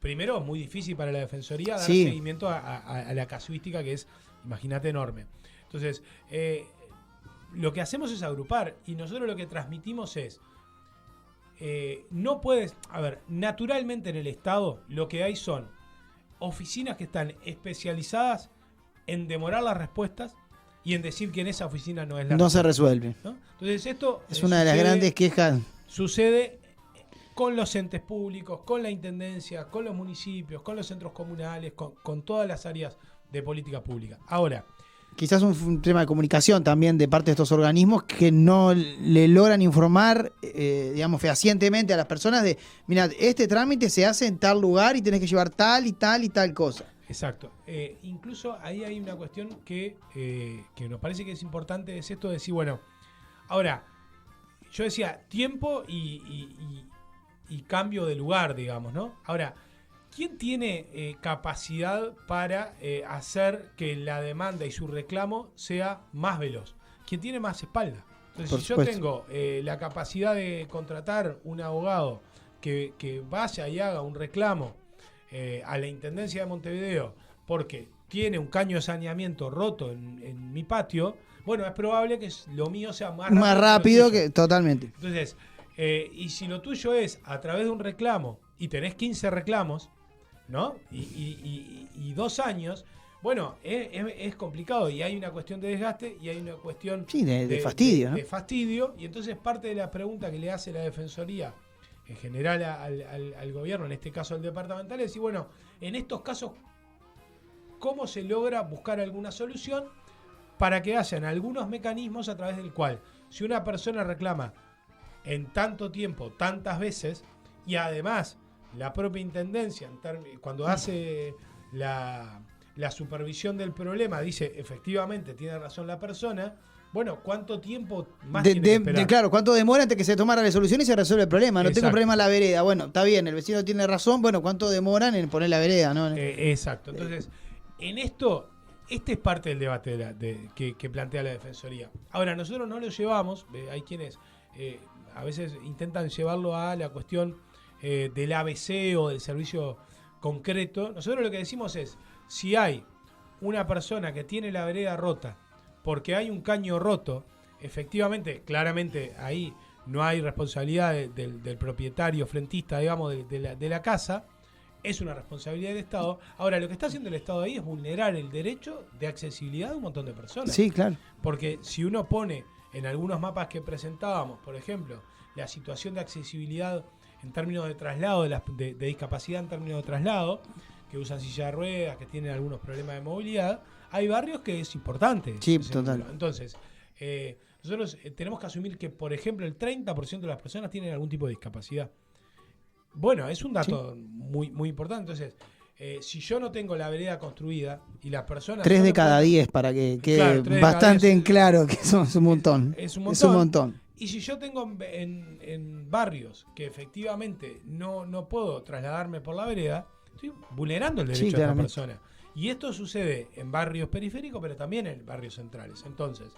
primero, muy difícil para la Defensoría dar seguimiento a la casuística, que es, imagínate, enorme. Entonces, lo que hacemos es agrupar, y nosotros lo que transmitimos es, no puedes, naturalmente en el Estado lo que hay son oficinas que están especializadas en demorar las respuestas y en decir que en esa oficina no es la respuesta. No se resuelve. ¿No? Entonces esto es una de las grandes quejas. Sucede con los entes públicos, con la intendencia, con los municipios, con los centros comunales, con todas las áreas de política pública. Ahora, Quizás un tema de comunicación también de parte de estos organismos que no le logran informar, digamos, fehacientemente a las personas de, mira, este trámite se hace en tal lugar y tenés que llevar tal y tal y tal cosa. Exacto. Incluso ahí hay una cuestión que nos parece que es importante, es esto de decir, bueno, ahora, yo decía tiempo y cambio de lugar, digamos, ¿no? Ahora, ¿quién tiene capacidad para hacer que la demanda y su reclamo sea más veloz? ¿Quién tiene más espalda? Entonces, Por si yo supuesto. tengo la capacidad de contratar un abogado que vaya y haga un reclamo a la Intendencia de Montevideo porque tiene un caño de saneamiento roto en mi patio, bueno, es probable que lo mío sea Más rápido que lo tuyo. totalmente. Entonces, y si lo tuyo es a través de un reclamo y tenés 15 reclamos, ¿no? Y 2 años, bueno, es complicado y hay una cuestión de desgaste y hay una cuestión Sí, de fastidio, ¿no? de fastidio. Y entonces parte de la pregunta que le hace la Defensoría en general al gobierno, en este caso al departamental, es decir, bueno, en estos casos, ¿cómo se logra buscar alguna solución para que hayan algunos mecanismos a través del cual, si una persona reclama en tanto tiempo, tantas veces, y además la propia intendencia, cuando hace la supervisión del problema, dice efectivamente tiene razón la persona, bueno, ¿cuánto tiempo más tiene que esperar? Claro, ¿cuánto demora antes que se toma la resolución y se resuelve el problema? No Exacto. tengo problema en la vereda. Bueno, está bien, el vecino tiene razón. Bueno, ¿cuánto demoran en poner la vereda? ¿No? Exacto. Entonces, en esto, este es parte del debate que plantea la Defensoría. Ahora, nosotros no lo llevamos, hay quienes a veces intentan llevarlo a la cuestión del ABC o del servicio concreto. Nosotros lo que decimos es, si hay una persona que tiene la vereda rota porque hay un caño roto, efectivamente, claramente ahí no hay responsabilidad del propietario frentista, digamos, de la casa, es una responsabilidad del Estado. Ahora, lo que está haciendo el Estado ahí es vulnerar el derecho de accesibilidad de un montón de personas. Sí, claro. Porque si uno pone en algunos mapas que presentábamos, por ejemplo, la situación de accesibilidad en términos de traslado, de discapacidad en términos de traslado, que usan silla de ruedas, que tienen algunos problemas de movilidad, hay barrios que es importante. Sí, total. Entonces, nosotros tenemos que asumir que, por ejemplo, el 30% de las personas tienen algún tipo de discapacidad. Bueno, es un dato muy, muy importante. Entonces, si yo no tengo la vereda construida y las personas... 3 de cada 10 para que quede claro, bastante en claro que es un montón. Es un montón. Es un montón. Y si yo tengo en barrios que efectivamente no puedo trasladarme por la vereda, estoy vulnerando el derecho de esta persona. Y esto sucede en barrios periféricos, pero también en barrios centrales. Entonces,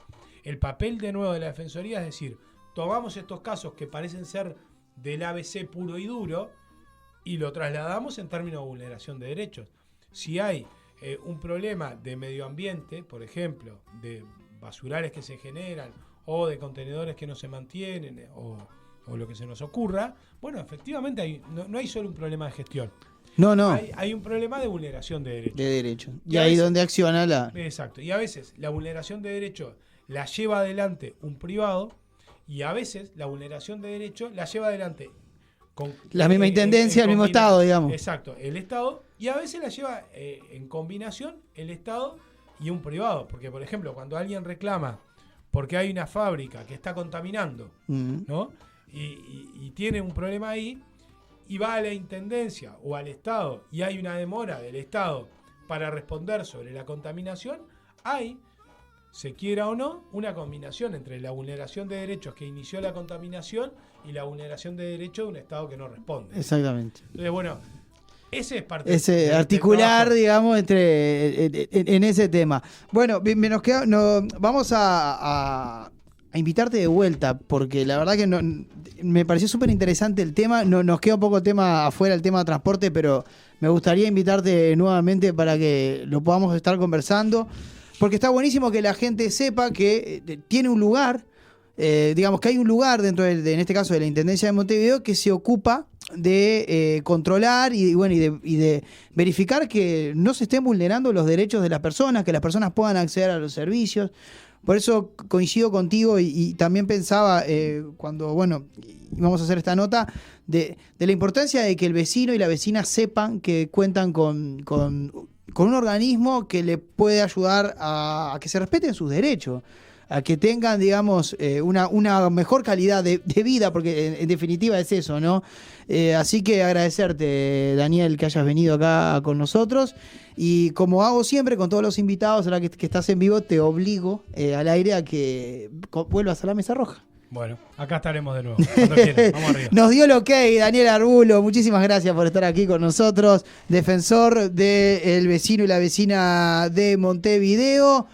el papel de nuevo de la Defensoría es decir, tomamos estos casos que parecen ser del ABC puro y duro y lo trasladamos en términos de vulneración de derechos. Si hay un problema de medio ambiente, por ejemplo, de basurales que se generan o de contenedores que no se mantienen o lo que se nos ocurra, bueno, efectivamente no hay solo un problema de gestión. No. Hay un problema de vulneración de derechos. De derechos. Y ahí donde acciona la... Exacto. Y a veces la vulneración de derechos la lleva adelante un privado y a veces la vulneración de derechos la lleva adelante con la misma intendencia, el mismo Estado, digamos. Exacto, el Estado. Y a veces la lleva en combinación el Estado y un privado. Porque, por ejemplo, cuando alguien reclama porque hay una fábrica que está contaminando, ¿no? Y tiene un problema ahí, y va a la Intendencia o al Estado y hay una demora del Estado para responder sobre la contaminación, hay, se quiera o no, una combinación entre la vulneración de derechos que inició la contaminación y la vulneración de derechos de un Estado que no responde. Exactamente. Entonces, bueno, ese es parte ese articular, digamos, en ese tema. Bueno, vamos a invitarte de vuelta, porque la verdad que me pareció súper interesante el tema. Nos queda un poco tema afuera, el tema de transporte, pero me gustaría invitarte nuevamente para que lo podamos estar conversando, porque está buenísimo que la gente sepa que tiene un lugar, digamos que hay un lugar dentro en este caso de la Intendencia de Montevideo que se ocupa de controlar y de verificar que no se estén vulnerando los derechos de las personas, que las personas puedan acceder a los servicios. Por eso coincido contigo y también pensaba cuando íbamos a hacer esta nota de la importancia de que el vecino y la vecina sepan que cuentan con con un organismo que le puede ayudar a que se respeten sus derechos, a que tengan, digamos, una mejor calidad de vida, porque en definitiva es eso, ¿no? Así que agradecerte, Daniel, que hayas venido acá con nosotros. Y como hago siempre con todos los invitados, ahora que estás en vivo, te obligo al aire a que vuelvas a la Mesa Roja. Bueno, acá estaremos de nuevo. Cuando quieran. Vamos arriba. Nos dio el ok, Daniel Arbulo. Muchísimas gracias por estar aquí con nosotros. Defensor del vecino y la vecina de Montevideo.